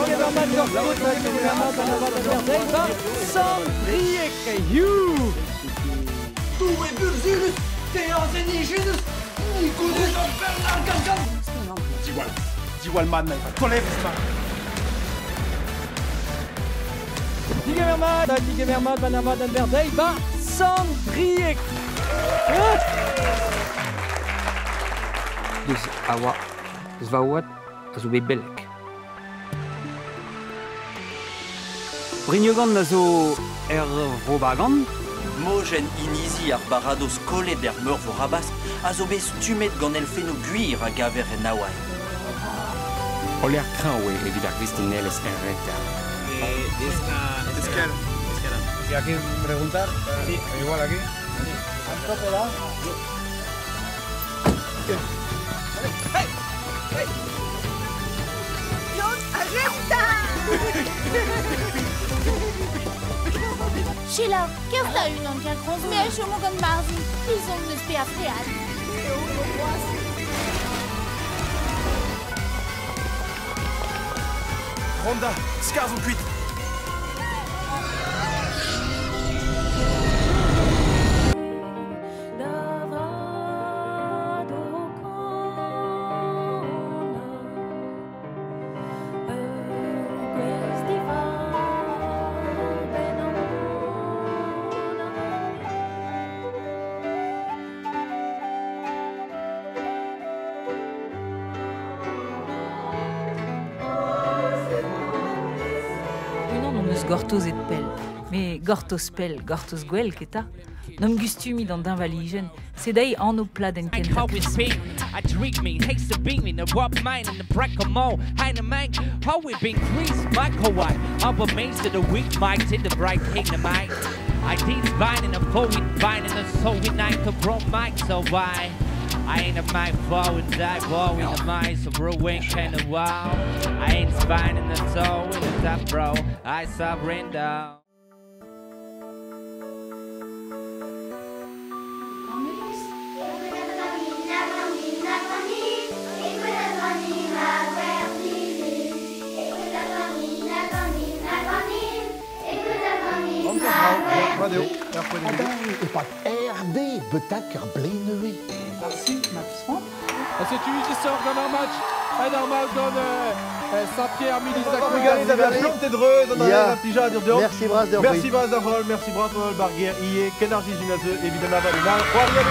Tigeberman, Gorto, Tigeberman, Banava, Verdeiba, Sandriek, you! Tu e Burzilus, Teas Enigenus, Nicolas Bernard Gargan! Diwalman, Kolevsman. Tigeberman, Banava, Verdeiba, Sandriek! Dus awa zvawat azo belek. Brignogan na zo robagan. Mogen inizi ar barados kolet ber meur vo rabas a zo bez tumet gant el feno guir a gaver en awai. Oler kran oe evit ar gristinelles en reta. Si aquí preguntar, sí, igual aquí. Sheila, kersta unan ker krons me echo mo gant marzi. Izon neus pe a fread. Ronda, skaz on kuit. Gortoz et pell, mais gortoz pell, gortoz gwell keta. Nom gustumi dans d'un valigen, c'est d'ailleurs en au plat d'en I drink me, takes the beam in the rock mine and the break of mo. Hine a man, how we been creased, Michael White. Upper mains to the weak mics in the bright king the mic. I did vine in a forward vine and a soul with night to bro mic, so why? I ain't a mic forward, die ball in the mind, so bro ain't kinda wild. I ain't spine in the toe in the top, bro. I surrender. RD, betaker bleneué. Merci, Maxon. C'est tu qui sort dans un match. Normal dans Saint-Pierre, Milisac. Regardez, vous avez planté de reux dans la pija de dehors. Merci Bras de Merci Bras d'Arrol, merci Bras de Barguer, Ié, Kenargis Junazeux, évidemment Valina, Royal,